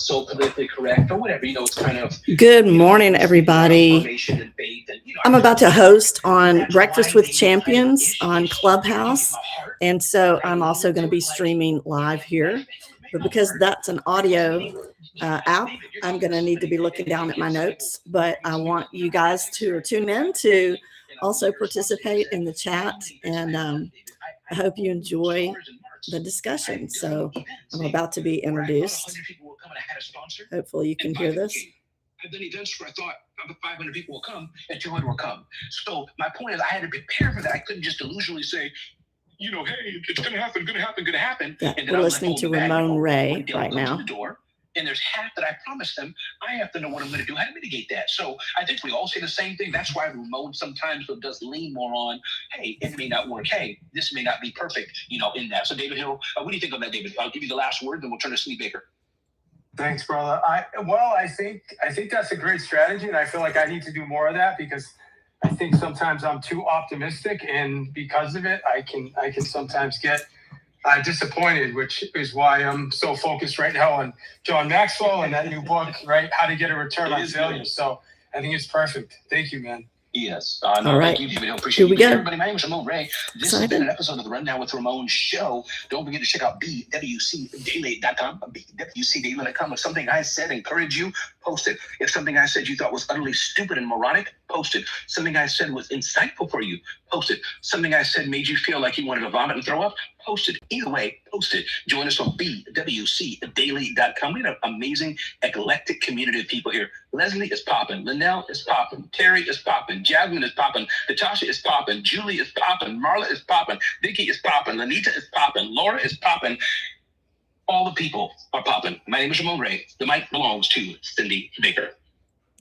so politically correct or whatever. It's kind of good morning, everybody. I'm about to host on Breakfast with Champions on Clubhouse, and so I'm also going to be streaming live here. But because that's an audio app, I'm going to need to be looking down at my notes. But I want you guys to tune in to also participate in the chat, and I hope you enjoy the discussion. So I'm about to be introduced. Hopefully you can hear this. I've done events where I thought 500 people will come and 200 will come. So my point is I had to prepare for that. I couldn't just delusionally say, hey, it's going to happen, going to happen, going to happen. Yeah, we're listening to Ramon Ray right now. And there's half that I promised them. I have to know what I'm going to do, how to mitigate that. So I think we all say the same thing. That's why Ramon sometimes does lean more on, hey, it may not work. Hey, this may not be perfect, in that. So David Hill, what do you think of that, David? I'll give you the last word, then we'll turn to Cindy Baker. Thanks, brother. I think that's a great strategy, and I feel like I need to do more of that because I think sometimes I'm too optimistic, and because of it, I can sometimes get disappointed, which is why I'm so focused right now on John Maxwell and that new book, right? How to Get a Return on Failure. So I think it's perfect. Thank you, man. Yes. All right. Thank you, David. Appreciate Here we go. Everybody, my name is Ramon Ray. This has been an episode of the Rundown with Ramon show. Don't forget to check out bwcdaily.com. bwcdaily.com. If something I said encouraged you, post it. If something I said you thought was utterly stupid and moronic, post it. Something I said was insightful for you, post it. Something I said made you feel like you wanted to vomit and throw up, post it. Either way, post it. Join us on bwcdaily.com. We have an amazing, eclectic community of people here. Leslie is popping. Linnell is popping. Terry is popping. Jasmine is popping. Natasha is popping. Julie is popping. Marla is popping. Vicky is popping. Lanita is popping. Laura is popping. All the people are popping. My name is Ramon Ray. The mic belongs to Cindy Baker.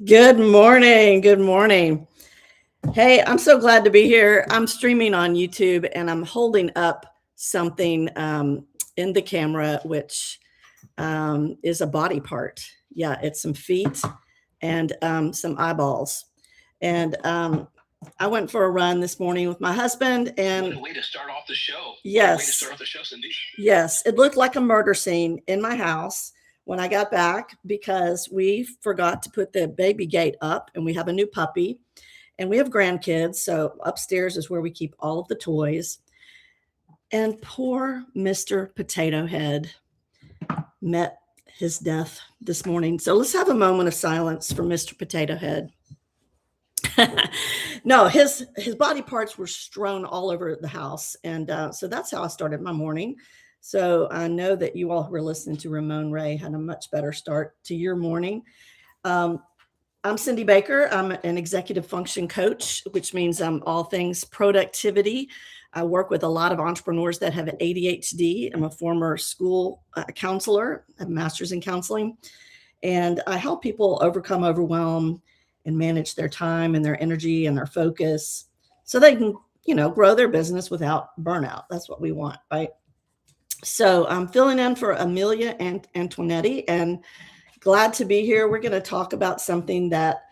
Good morning. Good morning. Hey, I'm so glad to be here. I'm streaming on YouTube, and I'm holding up something in the camera, which is a body part. Yeah, it's some feet and some eyeballs. And I went for a run this morning with my husband. And what a way to start off the show. Yes. What a way to start off the show, Cindy. Yes, it looked like a murder scene in my house when I got back because we forgot to put the baby gate up, and we have a new puppy and we have grandkids. So upstairs is where we keep all of the toys. And poor Mr. Potato Head met his death this morning. So let's have a moment of silence for Mr. Potato Head. No, his body parts were strewn all over the house. And so that's how I started my morning. So I know that you all who are listening to Ramon Ray had a much better start to your morning. I'm Cindy Baker. I'm an executive function coach, which means I'm all things productivity. I work with a lot of entrepreneurs that have ADHD. I'm a former school counselor, I have a master's in counseling, and I help people overcome overwhelm and manage their time and their energy and their focus so they can, grow their business without burnout. That's what we want, right? So I'm filling in for Amelia and Antoinetti, and glad to be here. We're going to talk about something that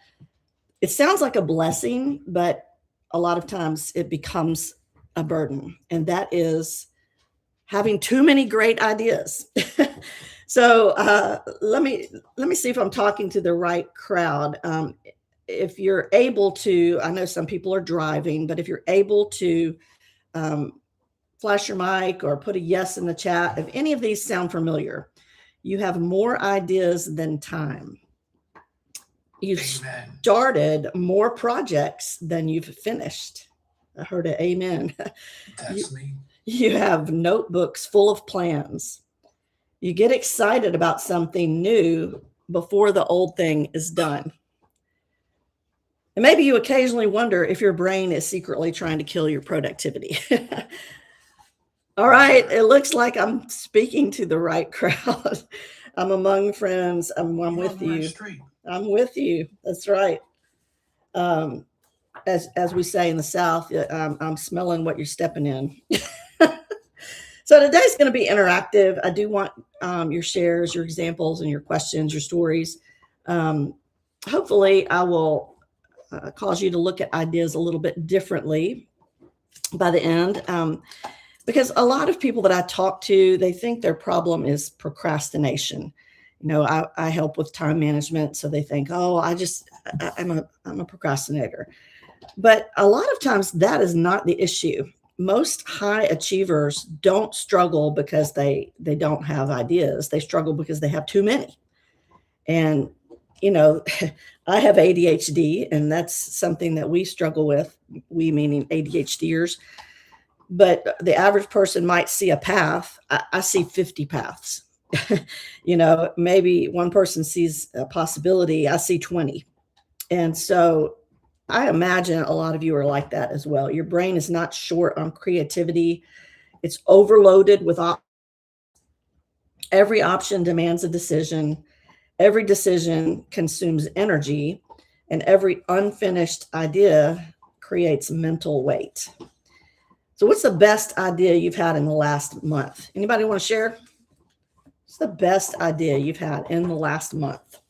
it sounds like a blessing, but a lot of times it becomes a burden, and that is having too many great ideas. So let me see if I'm talking to the right crowd. If you're able to, I know some people are driving, but if you're able to flash your mic or put a yes in the chat, if any of these sound familiar, you have more ideas than time. You've started more projects than you've finished. I heard an amen. That's me. You have notebooks full of plans. You get excited about something new before the old thing is done. And maybe you occasionally wonder if your brain is secretly trying to kill your productivity. All right. It looks like I'm speaking to the right crowd. I'm among friends. I'm with you. I'm with you. That's right. As we say in the South, I'm smelling what you're stepping in. So today's going to be interactive. I do want your shares, your examples, and your questions, your stories. Hopefully, I will cause you to look at ideas a little bit differently by the end. Because a lot of people that I talk to, they think their problem is procrastination. You know, I help with time management. So they think, oh, I'm a procrastinator. But a lot of times that is not the issue. Most high achievers don't struggle because they don't have ideas. They struggle because they have too many. And, you know, I have ADHD, and that's something that we struggle with, we meaning ADHDers. But the average person might see a path. I see 50 paths. You know, maybe one person sees a possibility. I see 20. And so I imagine a lot of you are like that as well. Your brain is not short on creativity. It's overloaded with every option demands a decision. Every decision consumes energy, and every unfinished idea creates mental weight. So what's the best idea you've had in the last month? Anybody want to share? What's the best idea you've had in the last month?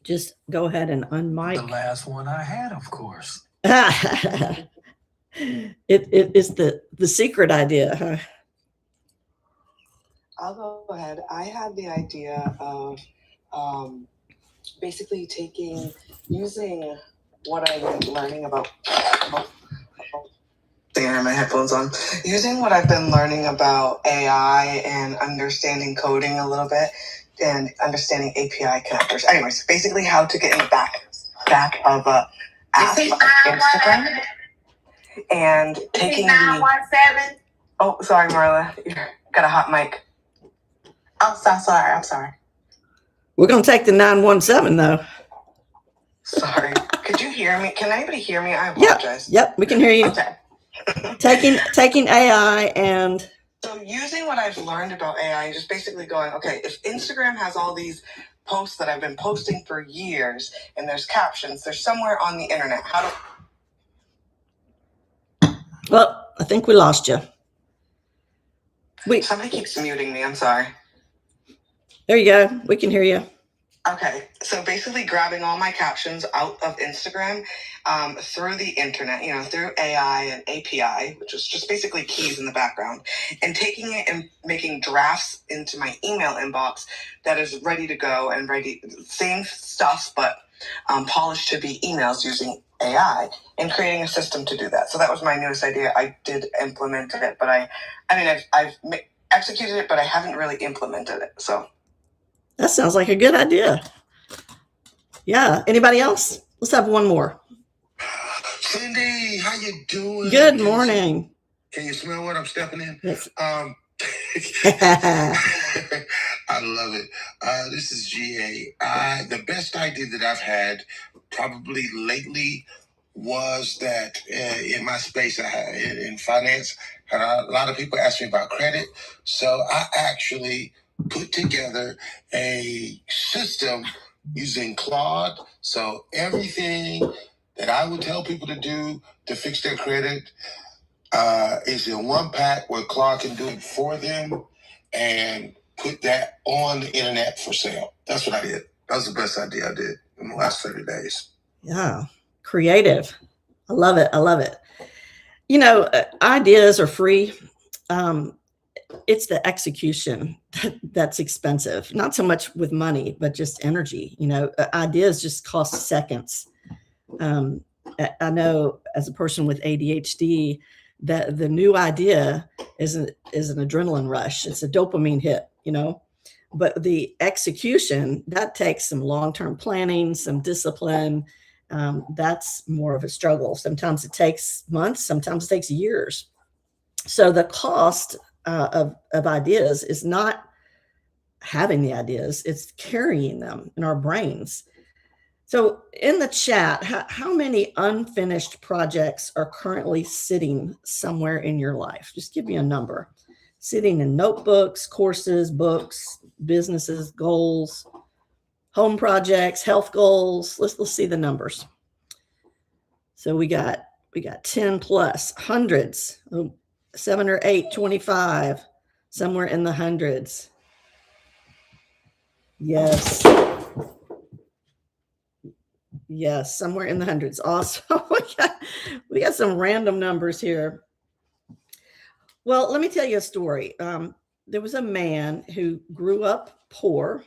Just go ahead and unmic. The last one I had, of course. It is the secret idea, huh? I'll go ahead. I had the idea of basically using what I've been learning about. I have my headphones on. Using what I've been learning about AI and understanding coding a little bit and understanding API connectors. Anyways, basically how to get in the back of a app like Instagram and taking the. Oh, sorry, Marla. You got a hot mic. I'm sorry. We're going to take the 917 though. Sorry. Could you hear me? Can anybody hear me? I apologize. Yep, we can hear you. Okay. taking AI and. So using what I've learned about AI, just basically going, okay, if Instagram has all these posts that I've been posting for years and there's captions, they're somewhere on the internet. Well, I think we lost you. Somebody keeps muting me. I'm sorry. There you go. We can hear you. Okay, so basically grabbing all my captions out of Instagram through the internet, through AI and API, which is just basically keys in the background, and taking it and making drafts into my email inbox that is ready to go and same stuff, but polished to be emails using AI and creating a system to do that. So that was my newest idea. I did implement it, but I've executed it, but I haven't really implemented it. So. That sounds like a good idea. Yeah. Anybody else? Let's have one more. Cindy, how you doing? Good morning. Can you smell what I'm stepping in? Yes. I love it. This is GA. The best idea that I've had probably lately was that in my space, in finance, had a lot of people ask me about credit. So I actually put together a system using Claude. So everything that I would tell people to do to fix their credit is in one pack where Claude can do it for them and put that on the internet for sale. That's what I did. That was the best idea I did in the last 30 days. Yeah. Creative. I love it. Ideas are free. It's the execution that's expensive, not so much with money, but just energy. Ideas just cost seconds. I know as a person with ADHD that the new idea is an adrenaline rush. It's a dopamine hit, but the execution, that takes some long-term planning, some discipline. That's more of a struggle. Sometimes it takes months, sometimes it takes years. So the cost of ideas is not having the ideas, it's carrying them in our brains. So in the chat, how many unfinished projects are currently sitting somewhere in your life? Just give me a number. Sitting in notebooks, courses, books, businesses, goals, home projects, health goals. Let's see the numbers. So we got 10 plus, hundreds, 7 or 8, 25, somewhere in the hundreds. Yes, somewhere in the hundreds. Awesome. we got some random numbers here. Well, let me tell you a story. There was a man who grew up poor,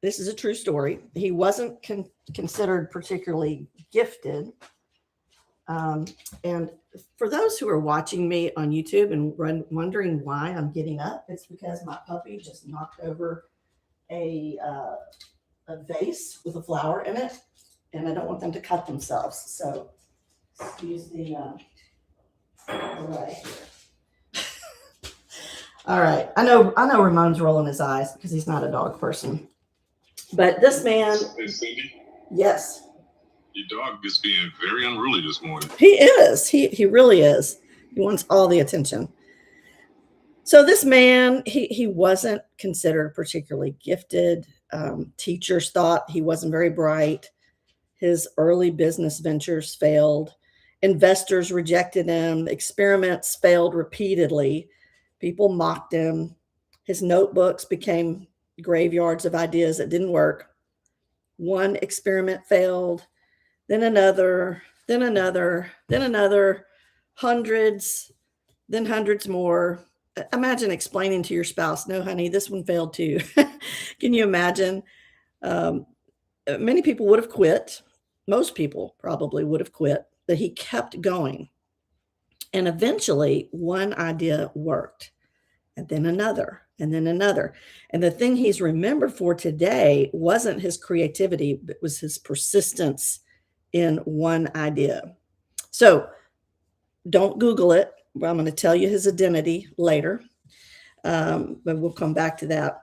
this is a true story. He wasn't considered particularly gifted. And for those who are watching me on YouTube and wondering why I'm getting up, it's because my puppy just knocked over a vase with a flower in it, and I don't want them to cut themselves. So excuse the delay here. All right. I know Ramon's rolling his eyes because he's not a dog person. But this man, Hey, Cindy, yes, your dog is being very unruly this morning. he is. He really is. He wants all the attention. So this man, he wasn't considered particularly gifted. Teachers thought he wasn't very bright. His early business ventures failed. Investors rejected him. Experiments failed repeatedly. People mocked him. His notebooks became graveyards of ideas that didn't work. One experiment failed, then another, then another, then another, hundreds, then hundreds more. Imagine explaining to your spouse, no, honey, this one failed too. Can you imagine? Many people would have quit. Most people probably would have quit, but he kept going. And eventually one idea worked, and then another, and then another. And the thing he's remembered for today wasn't his creativity, but was his persistence in one idea. So don't Google it. I'm going to tell you his identity later, but we'll come back to that.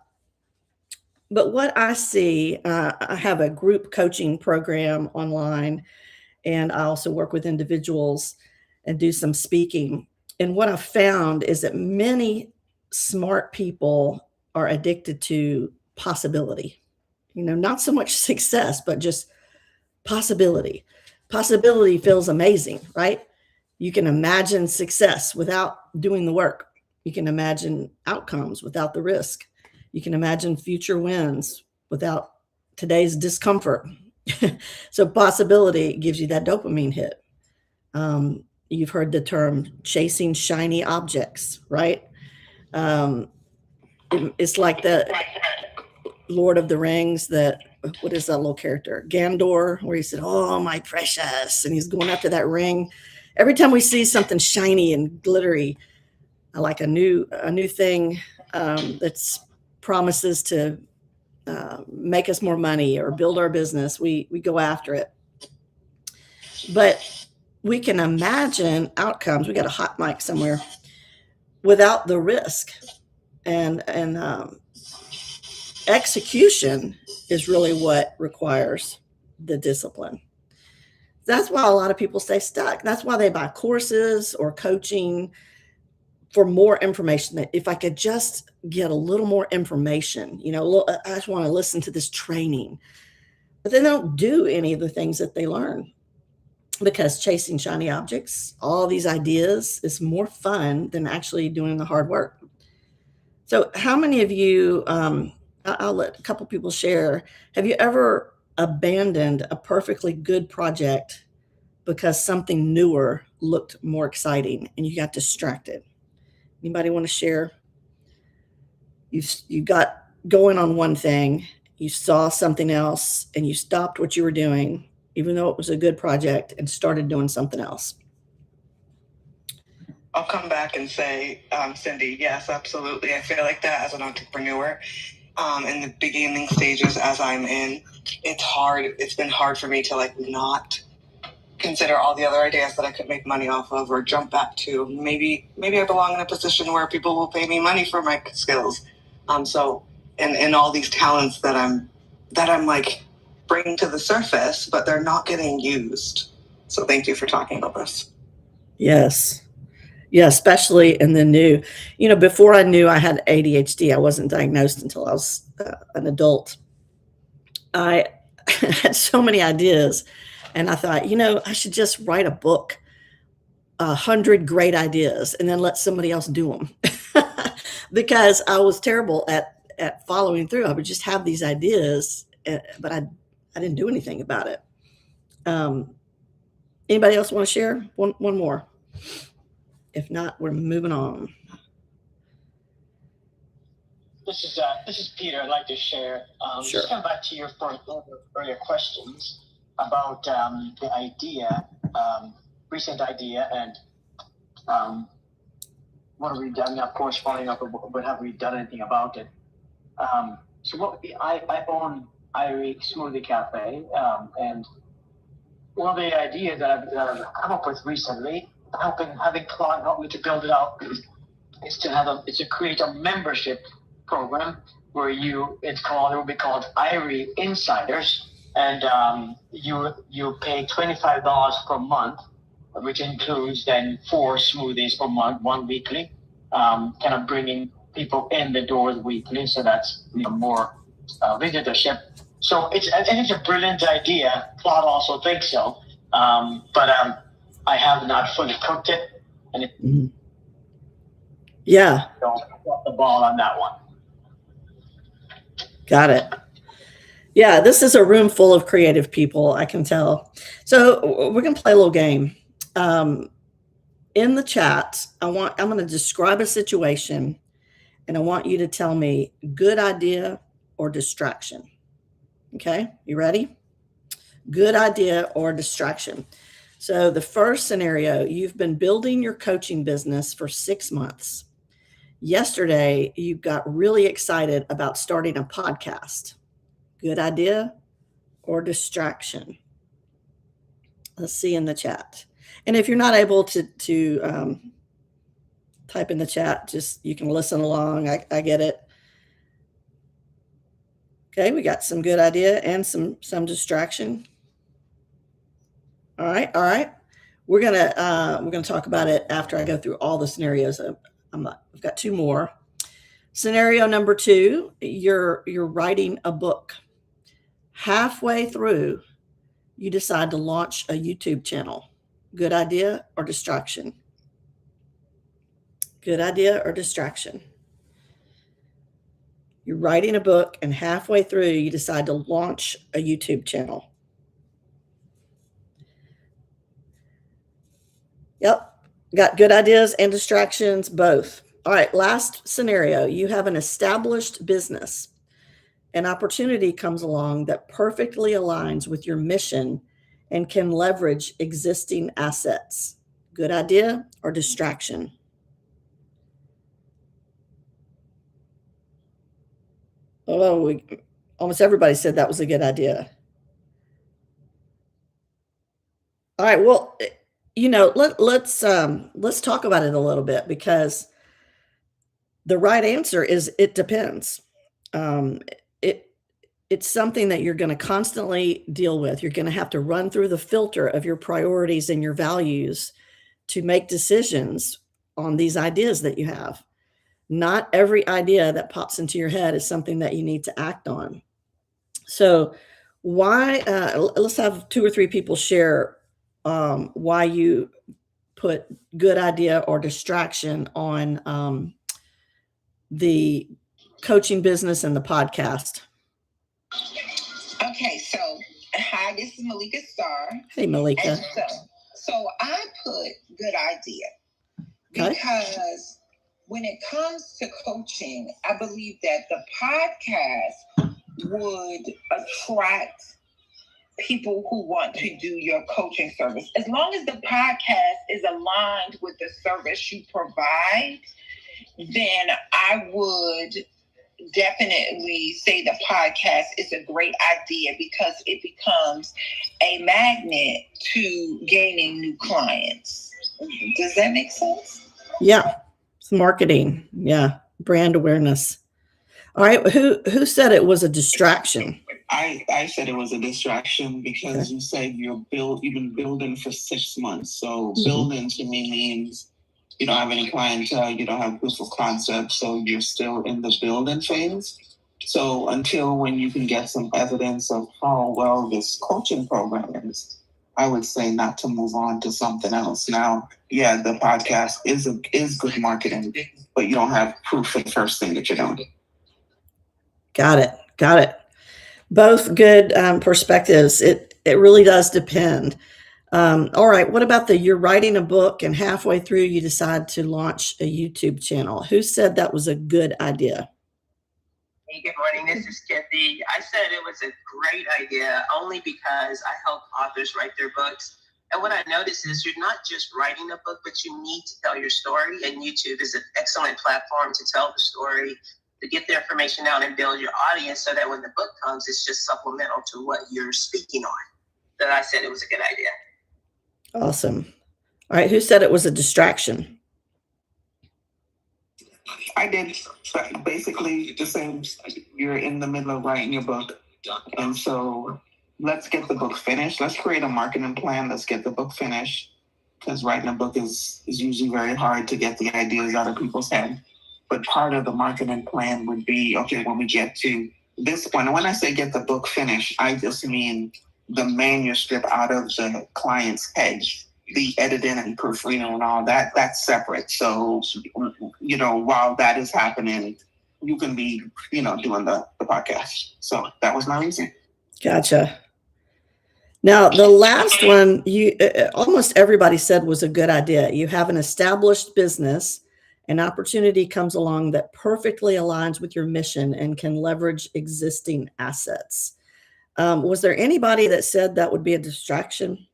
But what I see, I have a group coaching program online, and I also work with individuals and do some speaking. And what I found is that many smart people are addicted to possibility. Not so much success, but just possibility. Possibility feels amazing, right? You can imagine success without doing the work. You can imagine outcomes without the risk. You can imagine future wins without today's discomfort. So possibility gives you that dopamine hit. You've heard the term chasing shiny objects, right? It's like the Lord of the Rings, what is that little character? Gandor, where he said, oh, my precious. And he's going after that ring. Every time we see something shiny and glittery, like a new thing that's promises to make us more money or build our business, we go after it. But we can imagine outcomes. We got a hot mic somewhere without the risk, and execution is really what requires the discipline. That's why a lot of people stay stuck. That's why they buy courses or coaching for more information. If I could just get a little more information, I just want to listen to this training, but they don't do any of the things that they learn, because chasing shiny objects, all these ideas, is more fun than actually doing the hard work. So how many of you, I'll let a couple people share, have you ever abandoned a perfectly good project because something newer looked more exciting and you got distracted? Anybody want to share? You got going on one thing, you saw something else, and you stopped what you were doing, even though it was a good project, and started doing something else. I'll come back and say, Cindy, yes, absolutely. I feel like that as an entrepreneur. In the beginning stages, as I'm in, it's hard. It's been hard for me to not consider all the other ideas that I could make money off of, or jump back to. Maybe I belong in a position where people will pay me money for my skills. So all these talents that I'm bringing to the surface, but they're not getting used. So thank you for talking about this. Yes. Yeah, especially in the new, before I knew I had ADHD, I wasn't diagnosed until I was an adult. I had so many ideas, and I thought, I should just write a book, 100 great ideas, and then let somebody else do them. Because I was terrible at following through. I would just have these ideas, but I didn't do anything about it. Anybody else want to share? One more. If not, we're moving on. This is Peter. I'd like to share. Sure. Just come back to your earlier questions about the idea, recent idea, and what have we done? Of course, following up, but have we done anything about it? So what I own Irie Smoothie Cafe, and one of the ideas that I've come up with recently, having Claude help me to build it out, is to create a membership program where it will be called Irie Insiders, and you pay $25 per month, which includes then 4 smoothies per month, 1 weekly, kind of bringing people in the doors weekly, so that's more visitorship. So it's a brilliant idea. Claude also thinks so, but I have not fully cooked it, and Yeah. don't drop the ball on that one. Got it. Yeah, this is a room full of creative people, I can tell. So we're going to play a little game. In the chat, I'm going to describe a situation, and I want you to tell me good idea or distraction. Okay, you ready? Good idea or distraction. So the first scenario, you've been building your coaching business for 6 months. Yesterday, you got really excited about starting a podcast. Good idea or distraction? Let's see in the chat. And if you're not able to type in the chat, just you can listen along. I get it. Okay, we got some good idea and some distraction. All right. We're gonna talk about it after I go through all the scenarios. I've got 2 more. Scenario number 2, you're writing a book. Halfway through, you decide to launch a YouTube channel. Good idea or distraction? Good idea or distraction? You're writing a book, and halfway through, you decide to launch a YouTube channel. Yep. Got good ideas and distractions, both. All right, last scenario. You have an established business. An opportunity comes along that perfectly aligns with your mission and can leverage existing assets. Good idea or distraction? Oh, almost everybody said that was a good idea. All right, well, let's talk about it a little bit, because the right answer is it depends. It's something that you're going to constantly deal with. You're going to have to run through the filter of your priorities and your values to make decisions on these ideas that you have. Not every idea that pops into your head is something that you need to act on. So let's have 2 or 3 people share why you put good idea or distraction on the coaching business and the podcast. Okay, so hi, this is Malika Starr. Hey, Malika. And so I put good idea because when it comes to coaching, I believe that the podcast would attract people who want to do your coaching service. As long as the podcast is aligned with the service you provide, then I would definitely say the podcast is a great idea because it becomes a magnet to gaining new clients. Does that make sense? Yeah. It's marketing. Yeah. Brand awareness. All right. Who said it was a distraction? I said it was a distraction because you said you've been building for 6 months. So building to me means you don't have any clientele, you don't have proof of concept, so you're still in the building phase. So until when you can get some evidence of how well this coaching program is, I would say not to move on to something else. Now, yeah, the podcast is good marketing, but you don't have proof for the first thing that you're doing. Got it. Both good perspectives. It really does depend. All right. What about you're writing a book and halfway through you decide to launch a YouTube channel? Who said that was a good idea? Hey, good morning. This is Kathy. I said it was a great idea only because I help authors write their books. And what I noticed is you're not just writing a book, but you need to tell your story. And YouTube is an excellent platform to tell the story, to get the information out and build your audience so that when the book comes, it's just supplemental to what you're speaking on. So I said it was a good idea. Awesome. All right. Who said it was a distraction? I did. Basically, the same. You're in the middle of writing your book, and so let's get the book finished. Let's create a marketing plan. Let's get the book finished, because writing a book is usually very hard to get the ideas out of people's head. But part of the marketing plan would be, okay, when we get to this point, and when I say get the book finished, I just mean the manuscript out of the client's head. The editing and proofreading and all that, that's separate. So, while that is happening, you can be, doing the podcast. So that was my reason. Gotcha. Now, the last one, almost everybody said was a good idea. You have an established business, an opportunity comes along that perfectly aligns with your mission and can leverage existing assets. Was there anybody that said that would be a distraction?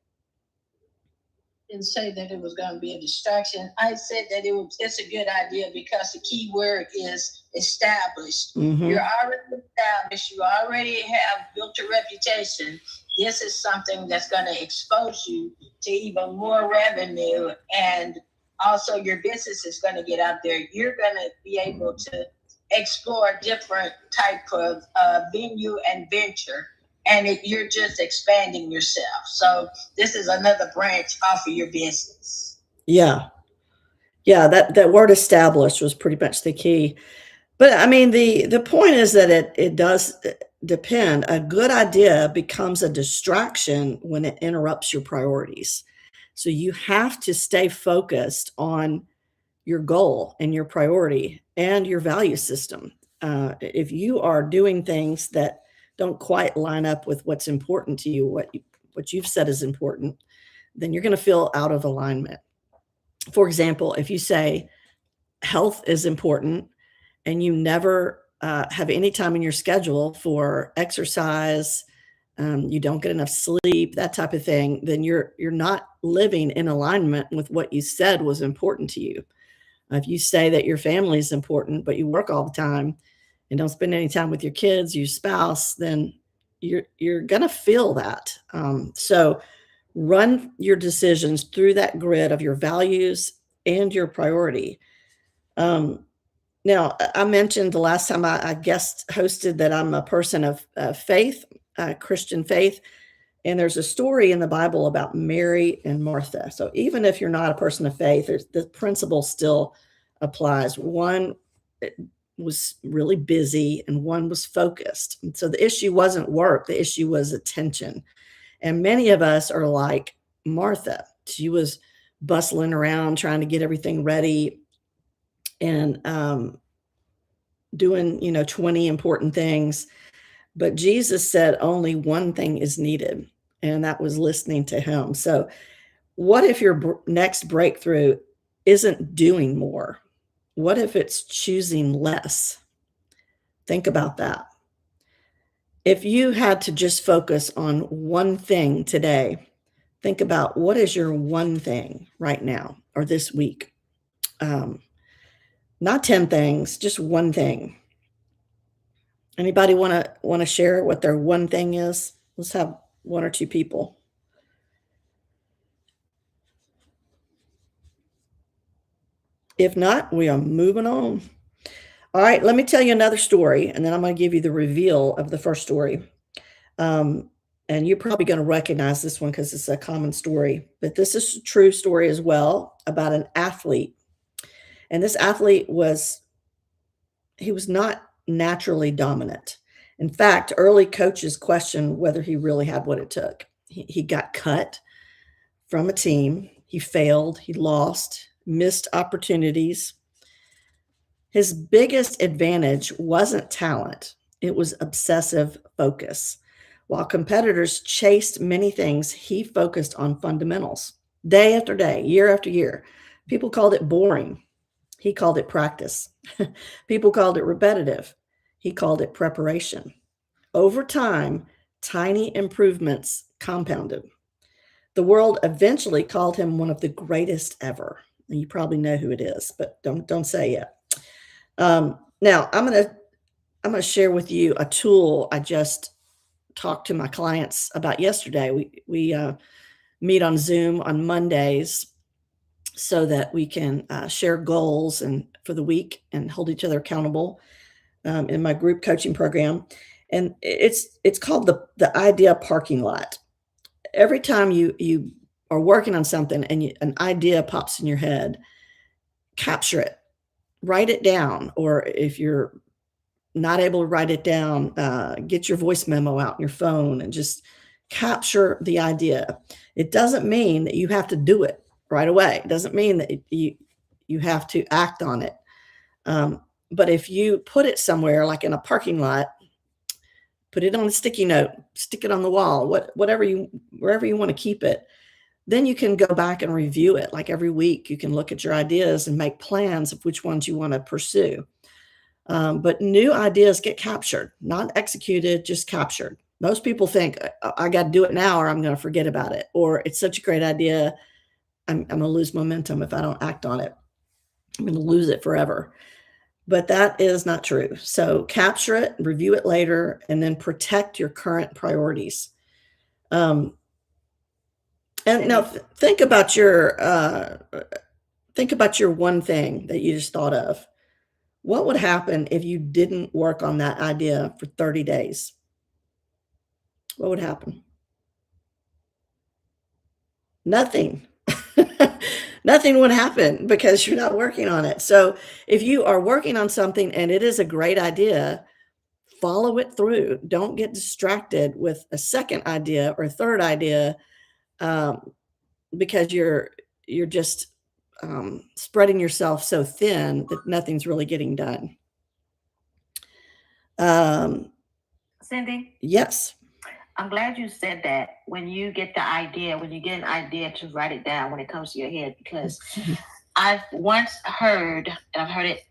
Didn't say that it was going to be a distraction. I said that it's a good idea because the key word is established. Mm-hmm. You're already established. You already have built a reputation. This is something that's going to expose you to even more revenue, and also your business is going to get out there. You're going to be able to explore different type of venue and venture. And you're just expanding yourself. So this is another branch off of your business. Yeah. That word established was pretty much the key. But I mean, the point is that it does depend. A good idea becomes a distraction when it interrupts your priorities. So you have to stay focused on your goal and your priority and your value system. If you are doing things that don't quite line up with what's important to you, what you've said is important, then you're going to feel out of alignment. For example, if you say health is important and you never have any time in your schedule for exercise, you don't get enough sleep, that type of thing, then you're not living in alignment with what you said was important to you. If you say that your family is important, but you work all the time and don't spend any time with your kids, your spouse, then you're going to feel that. So run your decisions through that grid of your values and your priority. Now, I mentioned the last time I guest hosted that I'm a person of faith, Christian faith. And there's a story in the Bible about Mary and Martha. So even if you're not a person of faith, the principle still applies. One was really busy and one was focused. And so the issue wasn't work. The issue was attention. And many of us are like Martha. She was bustling around trying to get everything ready and doing, 20 important things. But Jesus said only one thing is needed, and that was listening to him. So what if your next breakthrough isn't doing more? What if it's choosing less? Think about that. If you had to just focus on one thing today, think about what is your one thing right now or this week. Not 10 things, just one thing. Anybody want to share what their one thing is? Let's have one or two people. If not, we are moving on. All right, let me tell you another story, and then I'm going to give you the reveal of the first story. And you're probably going to recognize this one because it's a common story, but this is a true story as well about an athlete. And this athlete was not naturally dominant. In fact, early coaches questioned whether he really had what it took. He got cut from a team. He failed. He lost, missed opportunities. His biggest advantage wasn't talent. It was obsessive focus. While competitors chased many things, he focused on fundamentals day after day, year after year. People called it boring. He called it practice. People called it repetitive. He called it preparation. Over time, tiny improvements compounded. The world eventually called him one of the greatest ever. And you probably know who it is, but don't say it. Now I'm gonna share with you a tool I just talked to my clients about yesterday. We meet on Zoom on Mondays so that we can share goals and for the week and hold each other accountable in my group coaching program. And it's called the idea parking lot. Every time you are working on something and an idea pops in your head, capture it, write it down, or if you're not able to write it down, get your voice memo out on your phone and just capture the idea. It doesn't mean that you have to do it right away. It doesn't mean that you have to act on it. But if you put it somewhere, like in a parking lot, put it on a sticky note, stick it on the wall, wherever you want to keep it, then you can go back and review it. Like every week, you can look at your ideas and make plans of which ones you want to pursue. But new ideas get captured, not executed, just captured. Most people think, I got to do it now or I'm going to forget about it. Or it's such a great idea, I'm going to lose momentum if I don't act on it. I'm going to lose it forever. But that is not true. So capture it, review it later, and then protect your current priorities. And now think about your one thing that you just thought of. What would happen if you didn't work on that idea for 30 days? What would happen? Nothing. Nothing would happen because you're not working on it. So if you are working on something and it is a great idea, follow it through. Don't get distracted with a second idea or a third idea because you're just spreading yourself so thin that nothing's really getting done. Cindy? Yes. I'm glad you said that when you get an idea to write it down when it comes to your head, because I've once heard, and I've heard it,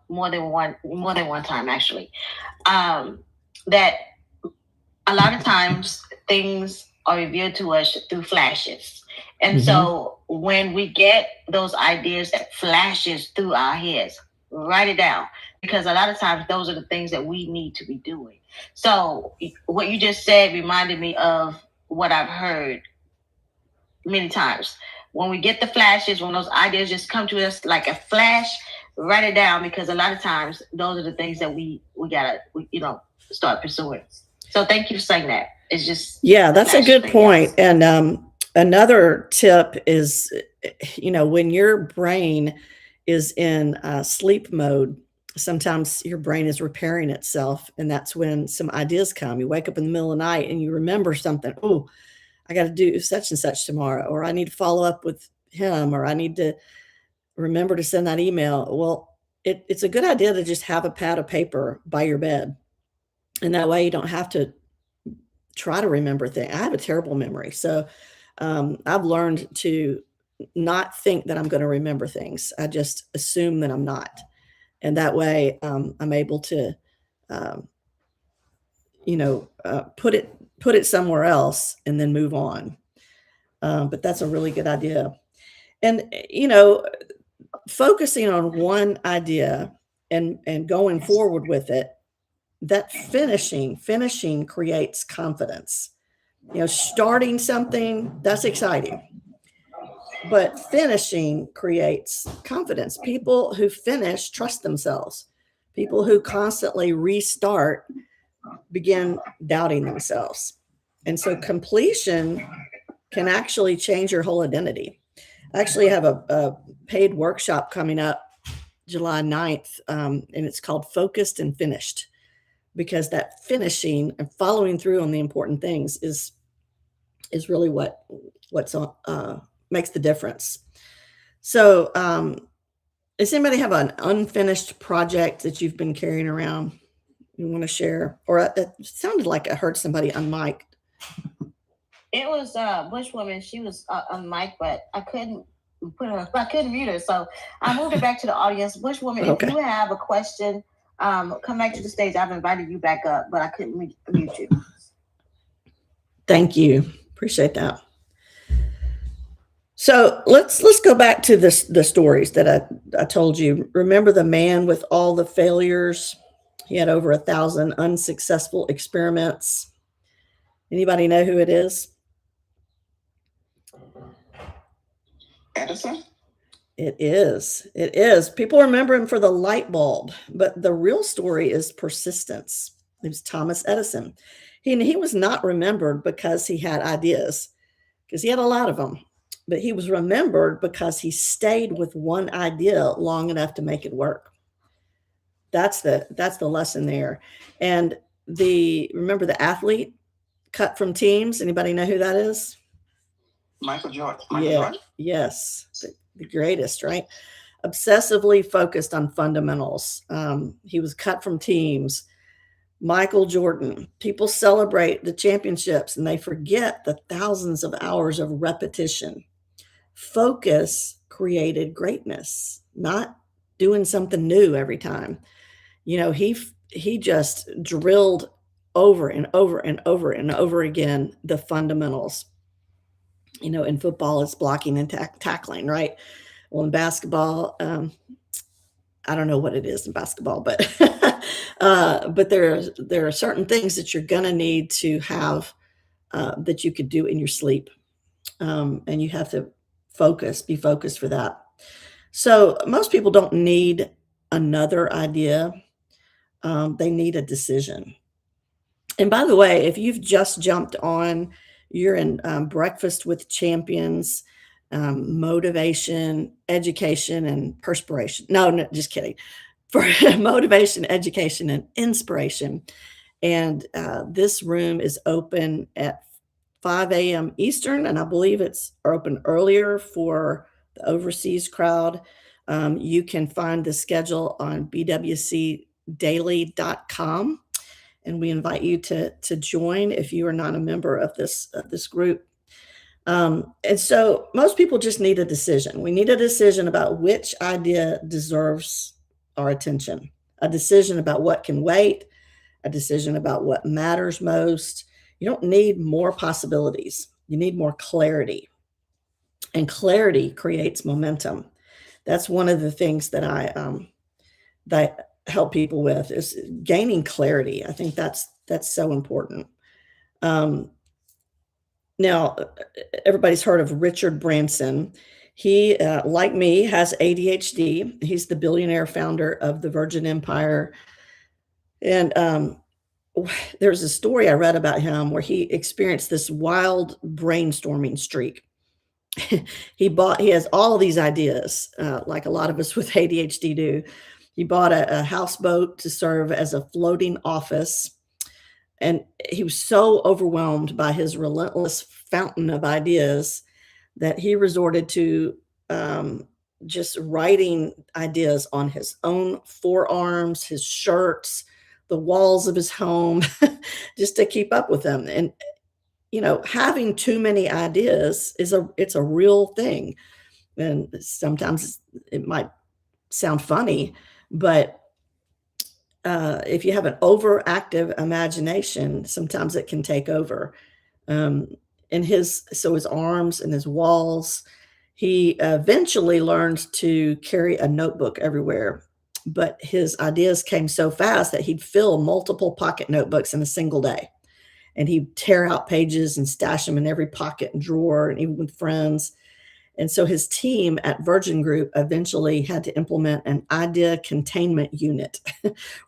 more than one time actually, that a lot of times things are revealed to us through flashes. And so when we get those ideas that flashes through our heads, write it down, because a lot of times those are the things that we need to be doing. So what you just said reminded me of what I've heard many times. When we get the flashes, when those ideas just come to us like a flash, write it down, because a lot of times those are the things that we gotta start pursuing. So thank you for saying that. It's just that's a good point. And another tip is, when your brain is in sleep mode, sometimes your brain is repairing itself, and that's when some ideas come. You wake up in the middle of the night and you remember something. Oh, I got to do such and such tomorrow, or I need to follow up with him, or I need to remember to send that email. Well, it's a good idea to just have a pad of paper by your bed, and that way you don't have to try to remember things. I have a terrible memory, so I've learned to not think that I'm going to remember things. I just assume that I'm not. And that way I'm able to, put it somewhere else and then move on. But that's a really good idea. And, focusing on one idea and going forward with it, that finishing creates confidence. Starting something, that's exciting. But finishing creates confidence. People who finish trust themselves. People who constantly restart begin doubting themselves. And so completion can actually change your whole identity. I actually have a paid workshop coming up July 9th, and it's called Focused and Finished, because that finishing and following through on the important things is really what's makes the difference. So, does anybody have an unfinished project that you've been carrying around you want to share? Or it sounded like I heard somebody unmiked. It was Bushwoman. She was on mic, but I couldn't mute her. So I moved her back to the audience. Bushwoman, Okay. If you have a question come back to the stage. I've invited you back up, but I couldn't mute you. Thank you. Appreciate that. So let's go back to the stories that I told you. Remember the man with all the failures? He had over 1,000 unsuccessful experiments. Anybody know who it is? Edison? It is. It is. People remember him for the light bulb, but the real story is persistence. It was Thomas Edison. He was not remembered because he had ideas, because he had a lot of them, but he was remembered because he stayed with one idea long enough to make it work. That's the lesson there. And remember the athlete cut from teams? Anybody know who that is? Michael Jordan. Yes. The greatest, right? Obsessively focused on fundamentals. He was cut from teams. Michael Jordan. People celebrate the championships and they forget the thousands of hours of repetition. Focus created greatness, not doing something new every time. He just drilled over and over and over and over again the fundamentals. In football, it's blocking and tackling, right? Well, in basketball, I don't know what it is in basketball, but but there are certain things that you're gonna need to have that you could do in your sleep, and you have to be focused for that. So most people don't need another idea; they need a decision. And by the way, if you've just jumped on, you're in Breakfast with Champions, motivation, education, and perspiration. No, just kidding. For motivation, education, and inspiration. And this room is open at 5 a.m. Eastern, and I believe it's open earlier for the overseas crowd. You can find the schedule on bwcdaily.com. And we invite you to join if you are not a member of this group. And so most people just need a decision. We need a decision about which idea deserves our attention, a decision about what can wait, a decision about what matters most. You don't need more possibilities. You need more clarity. And clarity creates momentum. That's one of the things that I help people with, is gaining clarity. I think that's so important. Now, everybody's heard of Richard Branson. He, like me, has ADHD. He's the billionaire founder of the Virgin Empire. And there's a story I read about him where he experienced this wild brainstorming streak. He has all these ideas, like a lot of us with ADHD do. He bought a houseboat to serve as a floating office. And he was so overwhelmed by his relentless fountain of ideas that he resorted to just writing ideas on his own forearms, his shirts, the walls of his home, just to keep up with them. And, having too many ideas it's a real thing. And sometimes it might sound funny, but if you have an overactive imagination, sometimes it can take over. And his arms and his walls, he eventually learned to carry a notebook everywhere, but his ideas came so fast that he'd fill multiple pocket notebooks in a single day. And he'd tear out pages and stash them in every pocket and drawer, and even with friends. And so his team at Virgin Group eventually had to implement an idea containment unit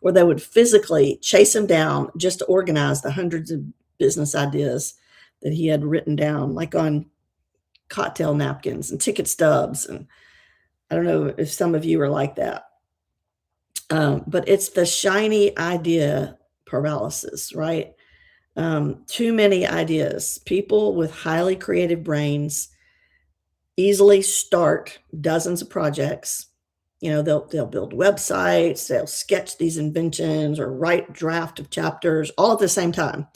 where they would physically chase him down just to organize the hundreds of business ideas that he had written down, like on cocktail napkins and ticket stubs. And I don't know if some of you are like that. But it's the shiny idea paralysis, right? Too many ideas. People with highly creative brains easily start dozens of projects. They'll build websites, they'll sketch these inventions or write draft of chapters all at the same time.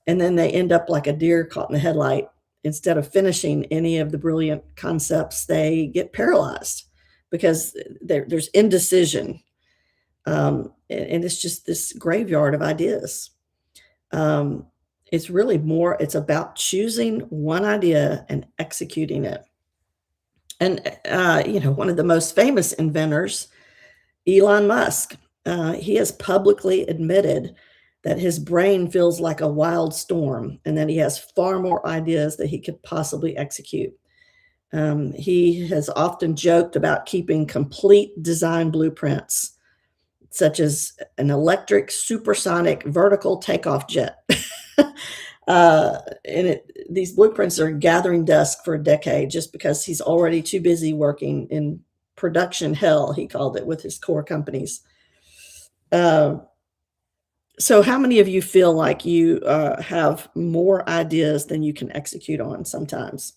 And then they end up like a deer caught in the headlight. Instead of finishing any of the brilliant concepts, they get paralyzed because there's indecision. And it's just this graveyard of ideas. It's really more, it's about choosing one idea and executing it. And, one of the most famous inventors, Elon Musk, he has publicly admitted that his brain feels like a wild storm and that he has far more ideas that he could possibly execute. He has often joked about keeping complete design blueprints, such as an electric supersonic vertical takeoff jet. These blueprints are gathering dust for a decade just because he's already too busy working in production hell, he called it, with his core companies. So how many of you feel like you have more ideas than you can execute on sometimes?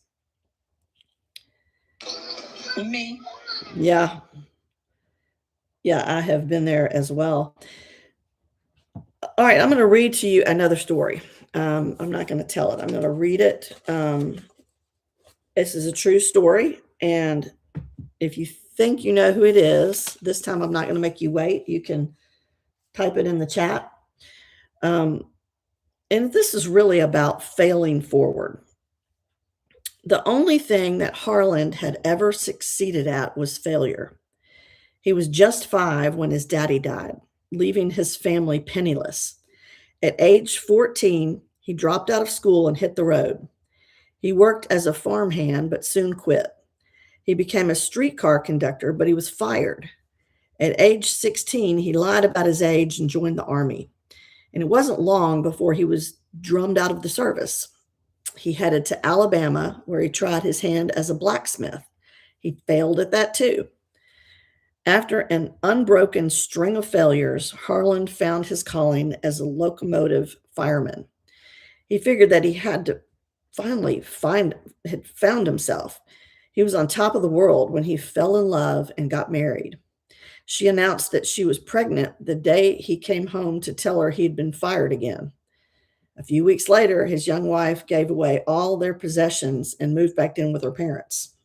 Me. Yeah. Yeah, I have been there as well. All right, I'm going to read to you another story. I'm not going to tell it. I'm going to read it. This is a true story. And if you think you know who it is, this time I'm not going to make you wait. You can type it in the chat. And this is really about failing forward. The only thing that Harland had ever succeeded at was failure. He was just 5 when his daddy died, leaving his family penniless. At age 14, he dropped out of school and hit the road. He worked as a farmhand, but soon quit. He became a streetcar conductor, but he was fired. At age 16, he lied about his age and joined the Army. And it wasn't long before he was drummed out of the service. He headed to Alabama, where he tried his hand as a blacksmith. He failed at that too. After an unbroken string of failures, Harland found his calling as a locomotive fireman. He figured that he had to had found himself. He was on top of the world when he fell in love and got married. She announced that she was pregnant the day he came home to tell her he'd been fired again. A few weeks later, his young wife gave away all their possessions and moved back in with her parents.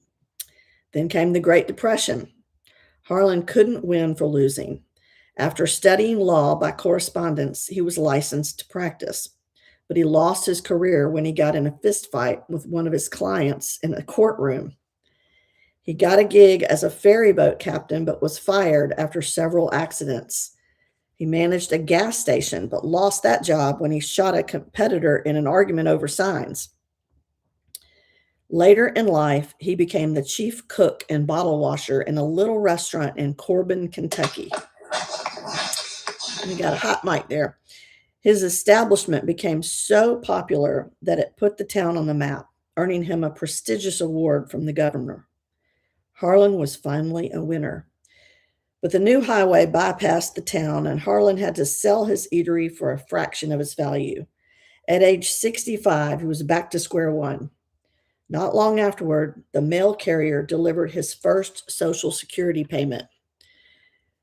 Then came the Great Depression. Harland couldn't win for losing. After studying law by correspondence, he was licensed to practice, but he lost his career when he got in a fist fight with one of his clients in a courtroom. He got a gig as a ferry boat captain, but was fired after several accidents. He managed a gas station, but lost that job when he shot a competitor in an argument over signs. Later in life, he became the chief cook and bottle washer in a little restaurant in Corbin, Kentucky. You got a hot mic there. His establishment became so popular that it put the town on the map, earning him a prestigious award from the governor. Harland was finally a winner. But the new highway bypassed the town, and Harland had to sell his eatery for a fraction of its value. At age 65, he was back to square one. Not long afterward, the mail carrier delivered his first Social Security payment.